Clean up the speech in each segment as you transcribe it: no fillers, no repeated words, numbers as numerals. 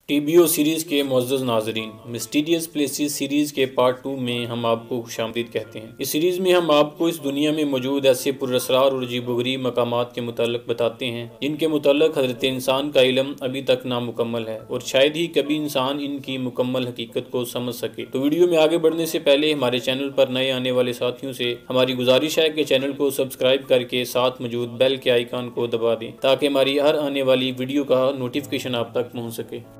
TBO series के मुअज़्ज़ज़ नाज़रीन, mysterious places series के पार्ट 2 में हम आपको खुशामदीद कहते हैं। इस सीरीज़ में हम आपको इस दुनिया में मौजूद ऐसे पुरअसरार और अजीबोगरीब मकामात के मुताल्लिक़ बताते हैं जिनके मुताल्लिक़ हज़रत इंसान का इल्म अभी तक नामुकम्मल है और शायद ही कभी इंसान इनकी मुकम्मल हकीकत को समझ सके। तो वीडियो में आगे बढ़ने से पहले हमारे चैनल पर नए आने वाले साथियों से हमारी गुजारिश है कि चैनल को सब्सक्राइब करके साथ मौजूद बेल के आइकन को दबा दें ताकि हमारी हर आने वाली वीडियो का नोटिफिकेशन आप तक पहुँच सके।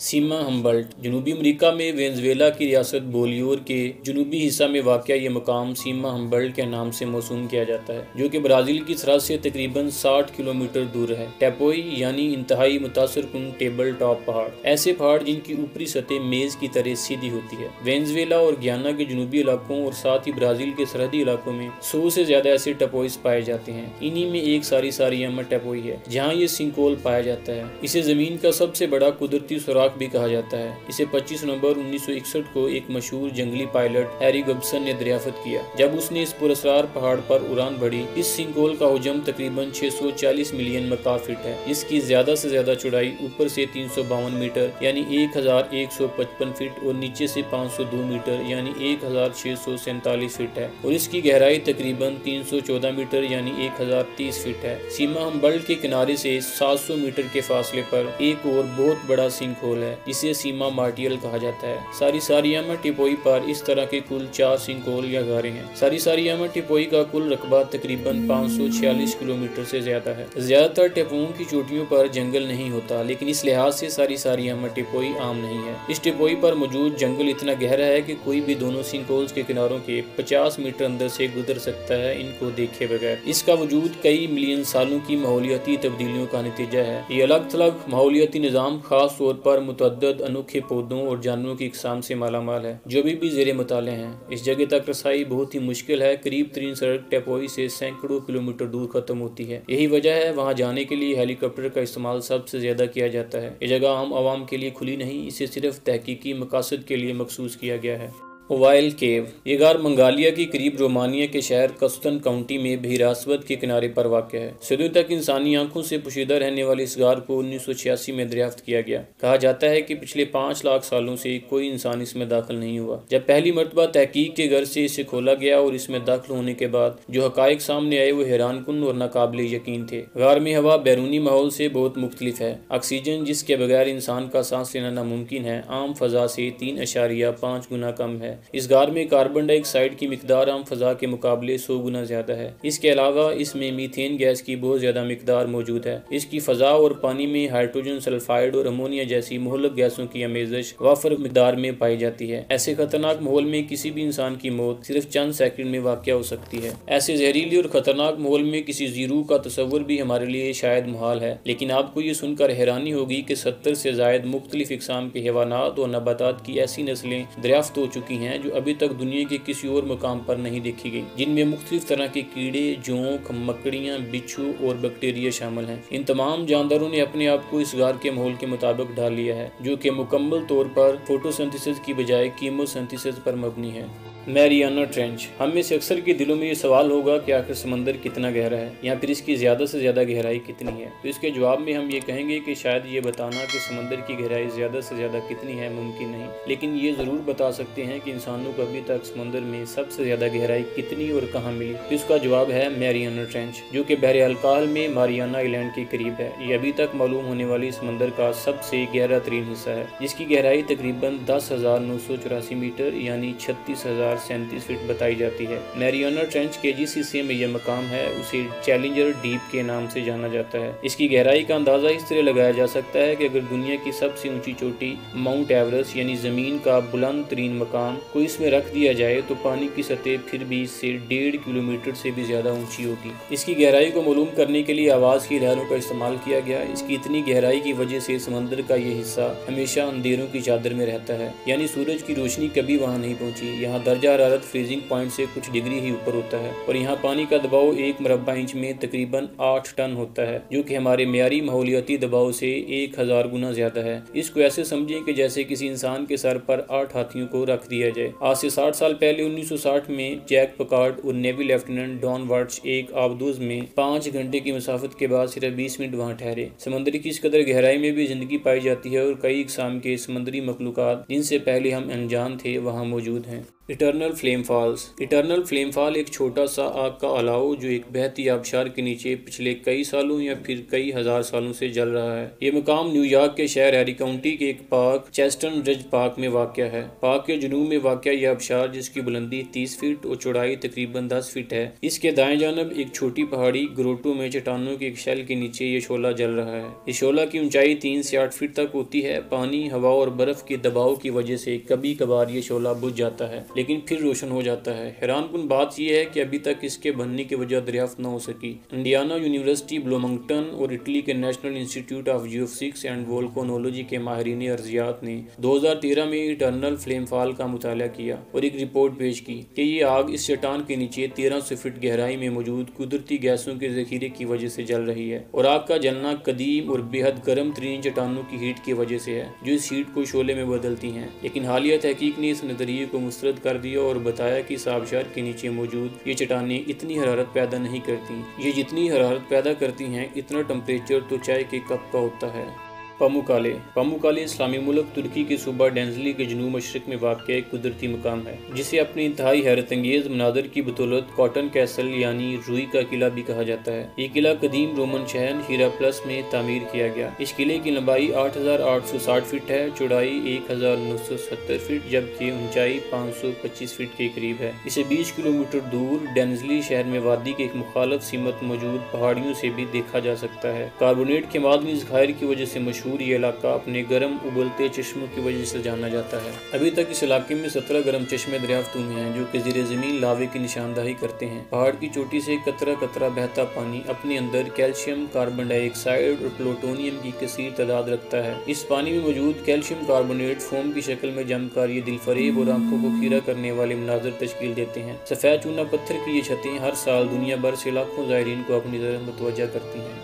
सीमा हम्बल्ट जनूबी अमेरिका में वेनेज़ुएला की रियासत बोलियोर के जनूबी हिस्सा में वाक़या ये मकाम सीमा हम्बल्ट के नाम से मौसूम किया जाता है, जो कि ब्राज़ील की सरहद से तकरीबन 60 किलोमीटर दूर है। टेपोई यानी इंतहाई मुतासर कुन टेबल टॉप पहाड़, ऐसे पहाड़ जिनकी ऊपरी सतह मेज़ की तरह सीधी होती है। वेनेज़ुएला और गियाना के जनूबी इलाकों और साथ ही ब्राज़ील के सरहदी इलाकों में 100 से ज़्यादा ऐसे टेपोइस पाए जाते हैं। इन्हीं में एक सारियामा टेपोई है जहाँ ये सिंकोल पाया जाता है। इसे ज़मीन का सबसे बड़ा कुदरती सुराख भी कहा जाता है। इसे 25 नवंबर 1961 को एक मशहूर जंगली पायलट हैरी गब्सन ने दरियाफ्त किया जब उसने इस पुरअसरार पहाड़ पर उड़ान भरी। इस सिंकोल का हुजम तकरीबन 640 मिलियन मका फीट है। इसकी ज्यादा से ज्यादा चौड़ाई ऊपर से 352 मीटर यानी 1155 फीट और नीचे से 502 मीटर यानी 1647 फीट है और इसकी गहराई तकरीबन 314 मीटर यानी 1030 फीट है। सीमा हम्बल्ट के किनारे से 700 मीटर के फासले पर एक और बहुत बड़ा सिंकहोल है जिसे सीमा मार्टियल कहा जाता है। सारियामा टिपोई पर इस तरह के कुल 4 सिंकहोल या गारे हैं। सारियामा टिपोई का कुल रकबा तकरीबन 546 किलोमीटर से ज्यादा है। ज्यादातर टिपोओं की चोटियों पर जंगल नहीं होता, लेकिन इस लिहाज से सारियामा टिपोई आम नहीं है। इस टिपोई पर मौजूद जंगल इतना गहरा है कि कोई भी दोनों सिंकहोल्स के किनारों के 50 मीटर अंदर से गुजर सकता है इनको देखे बगैर। इसका वजूद कई मिलियन सालों की माहौलियाती तब्दीलियों का नतीजा है। ये अलग थलग माहौलियाती निज़ाम खास तौर पर मुतअद्दिद अनोखे पौधों और जानवरों की इकसाम से मालामाल है जो भी ज़ेरे मुताले हैं। इस जगह तक रसाई बहुत ही मुश्किल है। करीब तरीन सड़क टेपोई से सैकड़ों किलोमीटर दूर खत्म होती है। यही वजह है वहाँ जाने के लिए हेलीकॉप्टर का इस्तेमाल सबसे ज्यादा किया जाता है। ये जगह आम आवाम के लिए खुली नहीं, इसे सिर्फ तहकीकी मकासद के लिए मखसूस किया गया है। ओवाइल केव, ये गार मंगालिया के करीब रोमानिया के शहर कस्तन काउंटी में बहर अस्वद के किनारे पर वाक़ है। सदियों तक इंसानी आंखों से पोशीदा रहने वाले इस गार को 1986 में दरियाफ्त किया गया। कहा जाता है कि पिछले 5 लाख सालों से कोई इंसान इसमें दाखिल नहीं हुआ। जब पहली मरतबा तहकीक के घर से इसे खोला गया और इसमें दाखिल होने के बाद जो हकायक सामने आए वो हैरानकुन और नाकाबिले यकीन थे। गार में हवा बैरूनी माहौल से बहुत मुख्तलिफ है। ऑक्सीजन जिसके बगैर इंसान का सांस लेना नामुमकिन है, आम फजा से 3.5 गुना कम है। इस गार में कार्बन डाइऑक्साइड की मिकदार आम फजा के मुकाबले 100 गुना ज्यादा है। इसके अलावा इसमें मीथेन गैस की बहुत ज्यादा मिकदार मौजूद है। इसकी फजा और पानी में हाइड्रोजन सल्फाइड और अमोनिया जैसी मुहल्लक गैसों की आमेज़श वाफर मिकदार में पाई जाती है। ऐसे खतरनाक माहौल में किसी भी इंसान की मौत सिर्फ चंद सेकंड में वाक़या हो सकती है। ऐसे जहरीली और खतरनाक माहौल में किसी जीरू का तस्वुर भी हमारे लिए शायद मुहाल है, लेकिन आपको ये सुनकर हैरानी होगी कि 70 से ज़ायद मुख्तलिफ इक़साम के हैवानात और नबातात की ऐसी नस्लें दरियाफ्त हो चुकी हैं जो अभी तक दुनिया के किसी और मुकाम पर नहीं देखी गई, जिनमें मुख्तलिफ तरह के कीड़े, जोंक, मकड़ियाँ, बिच्छू और बैक्टीरिया शामिल हैं। इन तमाम जानदारों ने अपने आप को इस गार के माहौल के मुताबिक ढाल लिया है, जो कि मुकम्मल तौर पर फोटोसिंथेसिस की बजाय कीमोसिंथेसिस पर मबनी है। मैरियाना ट्रेंच, हम में से अक्सर के दिलों में ये सवाल होगा कि आखिर समंदर कितना गहरा है या फिर इसकी ज़्यादा से ज़्यादा गहराई कितनी है। तो इसके जवाब में हम ये कहेंगे कि शायद ये बताना कि समंदर की गहराई ज़्यादा से ज़्यादा कितनी है मुमकिन नहीं, लेकिन ये ज़रूर बता सकते हैं कि इंसानों को अभी तक समंदर में सबसे ज़्यादा गहराई कितनी और कहाँ मिली। तो इसका जवाब है मैरियाना ट्रेंच, जो कि बहर अलकाल में मारियाना आइलैंड के करीब है। ये अभी तक मालूम होने वाली समंदर का सबसे गहरा तरीन हिस्सा है, जिसकी गहराई तकरीबन 10,984 मीटर यानी 36,037 फीट बताई जाती है। मैरियाना ट्रेंच के जिस हिस्से में यह मकाम है उसे चैलेंजर डीप के नाम से जाना जाता है। इसकी गहराई का अंदाजा इस तरह लगाया जा सकता है कि अगर दुनिया की सबसे ऊंची चोटी माउंट एवरेस्ट यानी जमीन का बुलंद तरीन मकाम को इसमें रख दिया जाए तो पानी की सतह फिर भी इससे 1.5 किलोमीटर से भी ज्यादा ऊंची होगी। इसकी गहराई को मालूम करने के लिए आवाज की लहरों का इस्तेमाल किया गया। इसकी इतनी गहराई की वजह से समंदर का ये हिस्सा हमेशा अंधेरों की चादर में रहता है, यानी सूरज की रोशनी कभी वहाँ नहीं पहुँची। यहाँ दर्ज दर्जा हरारत फ्रीजिंग पॉइंट से कुछ डिग्री ही ऊपर होता है और यहाँ पानी का दबाव 1 मुरब्बा इंच में तकरीबन 8 टन होता है, जो कि हमारे मियारी माहौलियाती दबाव से 1000 गुना ज्यादा है। इसको ऐसे समझें कि जैसे किसी इंसान के सर पर 8 हाथियों को रख दिया जाए। आज से 60 साल पहले 1960 में जैक पकार्ड और नेवी लेफ्टिनेंट डॉन वार्ट्स एक आबदोज में 5 घंटे की मुसाफत के बाद सिर्फ 20 मिनट वहाँ ठहरे। समंदर की इस कदर गहराई में भी जिंदगी पाई जाती है और कई इकसाम के समुद्री मखलूकात जिनसे पहले हम अनजान थे वहाँ मौजूद हैं। Eternal flame falls. Eternal flame fall एक छोटा सा आग का अलाव जो एक बहती आबशार के नीचे पिछले कई सालों या फिर कई हजार सालों से जल रहा है। ये मकाम न्यूयॉर्क के शहर हैरी काउंटी के एक पार्क चेस्टन रिज पार्क में वाक़या है। पार्क के जुनूब में वाक़या यह आबशार, जिसकी बुलंदी 30 फीट और चौड़ाई तकरीबन 10 फीट है, इसके दाएं जानब एक छोटी पहाड़ी ग्रोटो में चट्टानों के एक शेल के नीचे ये शोला जल रहा है। इस शोला की ऊंचाई 3 से 8 फीट तक होती है। पानी, हवा और बर्फ के दबाव की वजह से कभी कभार ये शोला बुझ जाता है लेकिन फिर रोशन हो जाता है। हैरानकुन बात यह है कि अभी तक इसके बनने की वजह दरियाफ्त न हो सकी। इंडियाना यूनिवर्सिटी ब्लूमंगटन और इटली के national institute of geophysics and volcanology के माहिरीन अर्जियात ने 2013 में इटर्नल फ्लेम फॉल का मुताला किया और एक रिपोर्ट पेश की कि ये आग इस चट्टान के नीचे 1300 फीट गहराई में मौजूद कुदरती गैसों के जखीरे की वजह से जल रही है और आग का जलना कदीम और बेहद गर्म तरीन चट्टानों की हीट की वजह से है जो इस हीट को शोले में बदलती हैं। लेकिन हालिया तहकीक ने इस नजरिए को मुस्तरद कर दिया और बताया कि इस आबशार के नीचे मौजूद ये चट्टानें इतनी हरारत पैदा नहीं करती। ये जितनी हरारत पैदा करती हैं इतना टेम्परेचर तो चाय के कप का होता है। पामुक्काले। पामुक्काले इस्लामी मुल्क तुर्की के सूबा डेंजली के जनूब मशरक में वाक़ एक कुदरती मकाम है जिसे अपनी इंतहाई हैरत अंगेज मनाजर की बदौलत कॉटन कैसल यानी रुई का किला भी कहा जाता है। ये किला कदीम रोमन शहर हीराप्लस में तामीर किया गया। इस किले की लंबाई 8860 फीट है, चौड़ाई 1970 फीट जबकि ऊंचाई 525 फीट के करीब है। इसे 20 किलोमीटर दूर डेंजली शहर में वादी के एक मुखालफ सीमत मौजूद पहाड़ियों से भी देखा जा सकता है। कार्बोनेट के मादनी ज़खायर की वजह से मशहूर ये इलाका अपने गर्म उबलते चश्मों की वजह से जाना जाता है। अभी तक इस इलाके में 17 गर्म चश्मे दरियाफ्त हुए हैं जो कि ज़ेरे ज़मीन लावे की निशानदाही करते हैं। पहाड़ की चोटी से कतरा कतरा बहता पानी अपने अंदर कैल्शियम, कार्बन डाइऑक्साइड और प्लूटोनियम की कसीर तादाद रखता है। इस पानी में मौजूद कैल्शियम कार्बोनेट फोम की शक्ल में जमकर ये दिलफरेब और आंखों को खीरा करने वाले मनाजर तश्कील देते हैं। सफ़ेद चूना पत्थर की ये छतें हर साल दुनिया भर से लाखों ज़ायरीन को अपनी तरफ मुतवज्जा करती हैं।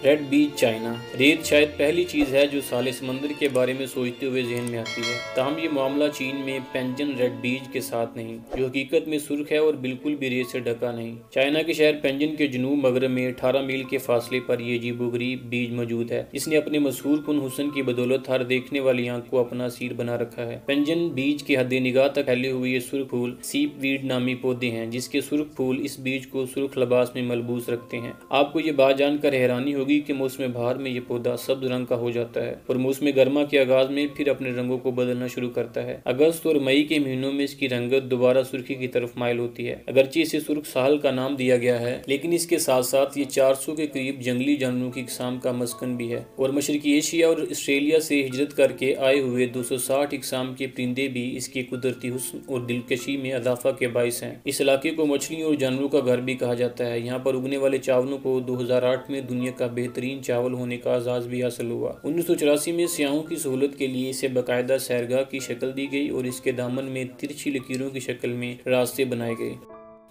रेड बीच चाइना। रेत शायद पहली चीज़ है जो साले समंदर के बारे में सोचते हुए जहन में आती है। ताहम ये मामला चीन में पेंजन रेड बीच के साथ नहीं, जो हकीकत में सुर्ख है और बिल्कुल भी रेत से ढका नहीं। चाइना के शहर पेंजन के जनूब मगरब में 18 मील के फासले पर यह अजीबोगरीब बीज मौजूद है जिसने अपने मशहूर कुन हुस्न की बदौलत हर देखने वाली आंख को अपना सीर बना रखा है। पेंजन बीज के हद निगाह तक फैले हुए ये सुर्ख फूल सीप वीड नामी पौधे हैं जिसके सुर्ख फूल इस बीज को सुर्ख लिबास में मलबूस रखते हैं। आपको ये बात जानकर हैरानी होगी कि मौसम बहार में ये पौधा सब्ज रंग का हो जाता है और मौसम गर्मा के आगाज में फिर अपने रंगों को बदलना शुरू करता है। अगस्त और मई के महीनों में इसकी रंगत दोबारा सुर्खी की तरफ माइल होती है। अगरचे इसे सुर्ख साहल का नाम दिया गया है लेकिन इसके साथ साथ ये 400 के करीब जंगली जानवरों की इकसाम का मस्कन भी है और मशरकी एशिया और ऑस्ट्रेलिया से हिजरत करके आए हुए 260 इकसाम के परिंदे भी इसके कुदरती हुस्न और दिलकशी में इजाफा के बाइस हैं। इस इलाके को मछलियों और जानवरों का घर भी कहा जाता है। यहाँ पर उगने वाले चावलों को 2008 में दुनिया का बेहतरीन चावल होने का आजाज भी हासिल हुआ। 1984 में सियाहों की सहूलत के लिए इसे बाकायदा सैरगाह की शक्ल दी गई और इसके दामन में तिरछी लकीरों की शक्ल में रास्ते बनाए गए।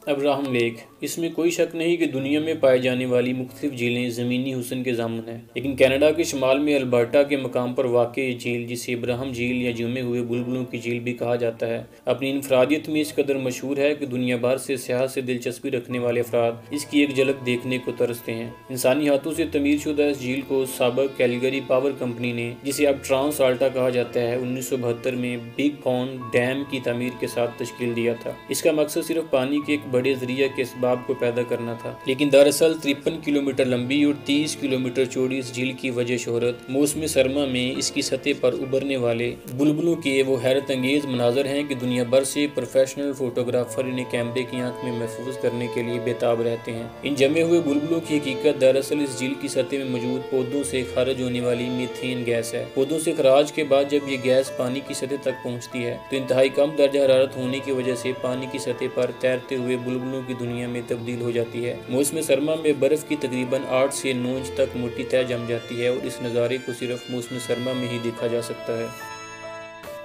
Abraham lake. इसमें कोई शक नहीं कि दुनिया में पाई जाने वाली मुख्तलिफ झीलें ज़मीनी हुस्न के जामुन हैं, लेकिन कनाडा के शुमाल में अल्बर्टा के मकाम पर वाक़ ये झील, जिसे अब्राहम झील या जमे हुए बुलबुलों की झील भी कहा जाता है, अपनी इनफरादियत में इस कदर मशहूर है कि दुनिया भर से सियाह से दिलचस्पी रखने वाले अफराद इसकी एक झलक देखने को तरसते हैं। इंसानी हाथों से तमीर शुदा इस झील को साबक कैलगरी पावर कंपनी ने, जिसे अब ट्रांस आल्टा कहा जाता है, 1972 में बिग पॉन्ड डैम की तमीर के साथ तश्कील दिया था। इसका मकसद सिर्फ पानी के एक बड़े जरिया के इसबाब को पैदा करना था, लेकिन दरअसल 53 किलोमीटर लंबी और 30 किलोमीटर चौड़ी इस झील की वजह शोहरत मौसम सरमा में इसकी सतह पर उभरने वाले बुलबुलों के वो हैरत अंगेज मनाजर हैं कि दुनिया भर से प्रोफेशनल फोटोग्राफर इन्हें कैमरे की आंख में महफूज करने के लिए बेताब रहते हैं। इन जमे हुए बुलबुलों की हकीकत दरअसल इस झील की सतह में मौजूद पौधों से खारिज होने वाली मीथेन गैस है। पौधों से खराज के बाद जब ये गैस पानी की सतह तक पहुँचती है तो इंतहाई कम दर्जा हरारत होने की वजह से पानी की सतह पर तैरते हुए बुलबुलों की दुनिया में तब्दील हो जाती है। मौसम सरमा में बर्फ की तकरीबन 8 से 9 इंच तक मोटी तह जम जाती है और इस नज़ारे को सिर्फ मौसम सरमा में ही देखा जा सकता है।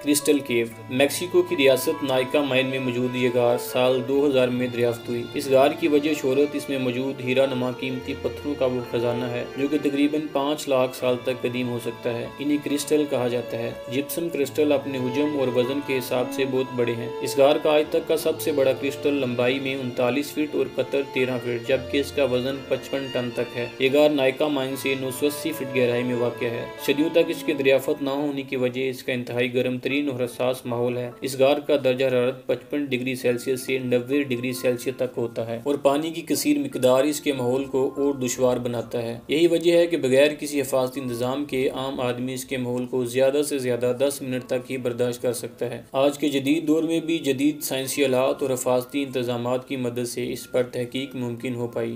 کرسٹل کیو میکسیکو کی ریاست نائکا مائن میں موجود یہ غار سال 2000 میں دریافت ہوئی۔ اس غار کی وجہ شہرت اس میں موجود ہیرا نما قیمتی پتھروں کا وہ خزانہ ہے جو کہ تقریباً 5 لاکھ سال تک قدیم ہو سکتا ہے۔ انہیں کرسٹل کہا جاتا ہے۔ جپسم کرسٹل اپنے حجم اور وزن کے حساب سے بہت بڑے ہیں۔ اس غار کا آج تک کا سب سے بڑا کرسٹل لمبائی میں 39 فٹ اور قطر 13 فٹ جبکہ اس کا وزن 55 ٹن تک ہے۔ یہ غار نائکا مائن سے 980 فٹ گہرائی میں واقع ہے۔ صدیوں تک اس کی دریافت نہ ہونے کی وجہ اس کا انتہائی گرم ترین اور حساس ماحول ہے۔ اس غار کا درجہ حرارت 55 ڈگری سیلسیس سے 90 ڈگری سیلسیس تک ہوتا ہے اور پانی کی کثیر مقدار اس کے ماحول کو اور دشوار بناتا ہے۔ یہی وجہ ہے کہ بغیر کسی حفاظتی انتظام کے عام آدمی اس کے ماحول کو زیادہ سے زیادہ 10 منٹ تک ہی برداشت کر سکتا ہے۔ آج کے جدید دور میں بھی جدید سائنسی آلات اور حفاظتی انتظامات کی مدد سے اس پر تحقیق ممکن ہو پائی۔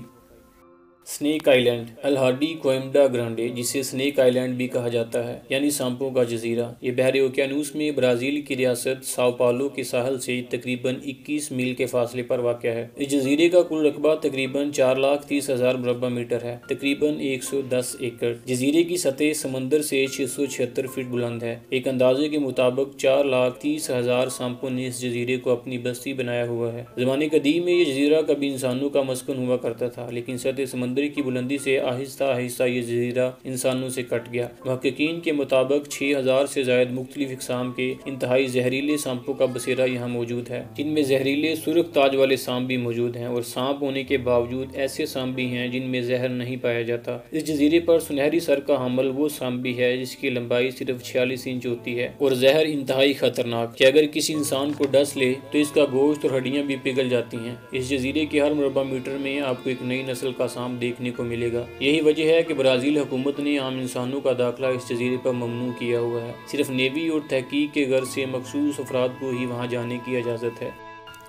سنیک آئی لینڈ الہارڈی کوئمڈا گرانڈے جسے سنیک آئی لینڈ بھی کہا جاتا ہے یعنی سانپوں کا جزیرہ، یہ بحر اوقیانوس میں برازیل کی ریاست ساؤ پاولو کے ساحل سے تقریباً 21 میل کے فاصلے پر واقع ہے۔ اس جزیرے کا کل رقبہ تقریباً 4,30,000 مربع میٹر ہے، تقریباً 110 ایکڑ۔ جزیرے کی سطح سمندر سے 676 فٹ بلند ہے۔ ایک اندازے کے مطابق 4,30,000 سانپوں نے اس جزیرے کو اپنی بستی بنایا ہوا ہے۔ زمانے قدیم میں یہ جزیرہ کبھی انسانوں کا مسکن ہوا کرتا تھا لیکن سطح سمندر کی بلندی سے آہستہ آہستہ یہ جزیرہ انسانوں سے کٹ گیا۔ محققین کے مطابق 6,000 سے زائد مختلف اقسام کے انتہائی زہریلے سانپوں کا بسیرا یہاں موجود ہے، جن میں زہریلے سرخ تاج والے سانپ بھی موجود ہیں اور سانپ ہونے کے باوجود ایسے سانپ بھی ہیں جن میں زہر نہیں پایا جاتا۔ اس جزیرے پر سنہری سر کا حامل وہ سانپ بھی ہے جس کی لمبائی صرف 46 انچ ہوتی ہے اور زہر انتہائی خطرناک کہ اگر کسی انسان کو ڈس لے تو اس کا گوشت اور ہڈیاں بھی پگھل جاتی ہیں۔ اس جزیرے کے ہر مربع میٹر میں آپ کو ایک نئی نسل کا سانپ دیکھنے کو ملے گا۔ یہی وجہ ہے کہ برازیل حکومت نے عام انسانوں کا داخلہ اس جزیرے پر ممنوع کیا ہوا ہے۔ صرف نیوی اور تحقیق کے غرض سے مخصوص افراد کو ہی وہاں جانے کی اجازت ہے۔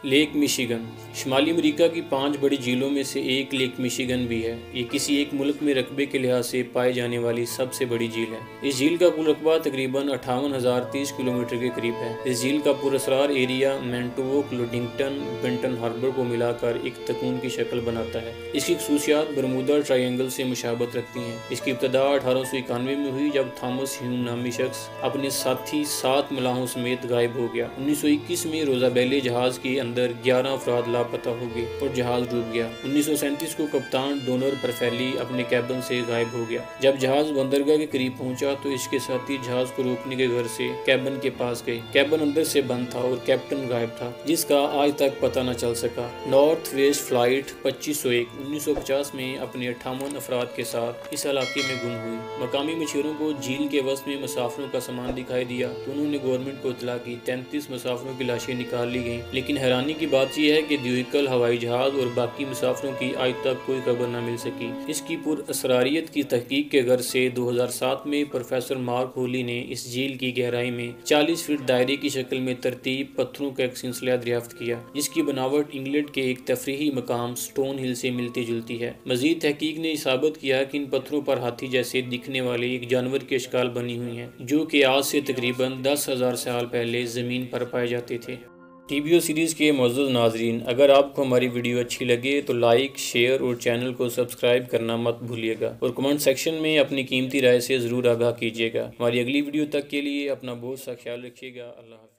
لیک میشیگن شمالی امریکہ کی 5 بڑی جھیلوں میں سے ایک لیک میشیگن بھی ہے۔ یہ کسی ایک ملک میں رقبے کے لحاظ سے پائے جانے والی سب سے بڑی جھیل ہے۔ اس جھیل کا کل رقبہ تقریباً 58,030 کلومیٹر کے قریب ہے۔ اس جھیل کا پراسرار ایریا مینٹووک، لوڈنگٹن، بنٹن ہاربر کو ملا کر ایک تکون کی شکل بناتا ہے۔ اس کی خصوصیات برمودا ٹرائی اینگل سے مشابہت رکھتی ہیں۔ اس کی ابتدا 1891 میں ہوئی جب تھامس ہیوم نامی شخص اپنے ساتھی 7 ملاحوں سمیت غائب ہو گیا۔ 1921 میں روزابیلے جہاز کے اندر 11 افراد لاپتہ ہو گئے اور جہاز ڈوب گیا۔ 1937 کو کپتان ڈونر پرفیلی اپنے کیبن سے غائب ہو گیا۔ جب جہاز بندرگاہ کے قریب پہنچا تو اس کے ساتھی جہاز کو روکنے کے غرض سے کیبن کے پاس گئے۔ کیبن اندر سے بند تھا اور کیپٹن غائب تھا جس کا آج تک پتہ نہ چل سکا۔ نارتھ ویسٹ فلائٹ 2501 1950 میں اپنے 58 افراد کے ساتھ اس علاقے میں گم ہوئی۔ مقامی مچھیروں کو جھیل کے وسط میں مسافروں کا سامان دکھائی دیا تو انہوں نے گورنمنٹ کو اطلاع کی۔ 33 مسافروں کی لاشیں نکال لی گئیں لیکن حیرانی کی بات یہ ہے کہ دیویکل ہوائی جہاز اور باقی مسافروں کی آج تک کوئی خبر نہ مل سکی۔ اس کی پر اسراریت کی تحقیق کے غرض سے 2007 میں پروفیسر مارک ہولی نے اس جھیل کی گہرائی میں 40 فٹ دائرے کی شکل میں ترتیب پتھروں کا ایک سلسلہ دریافت کیا جس کی بناوٹ انگلینڈ کے ایک تفریحی مقام سٹون ہل سے ملتی جلتی ہے۔ مزید تحقیق نے ثابت کیا کہ ان پتھروں پر ہاتھی جیسے دکھنے والے ایک جانور کے اشکال بنی ہوئی ہیں جو کہ آج سے تقریباً 10,000 سال پہلے زمین پر پائے جاتے تھے۔ TBO سیریز کے معزز ناظرین، اگر آپ کو ہماری ویڈیو اچھی لگے تو لائک، شیئر اور چینل کو سبسکرائب کرنا مت بھولیے گا اور کمنٹ سیکشن میں اپنی قیمتی رائے سے ضرور آگاہ کیجیے گا۔ ہماری اگلی ویڈیو تک کے لیے اپنا بہت سا خیال رکھیے گا۔ اللہ حافظ۔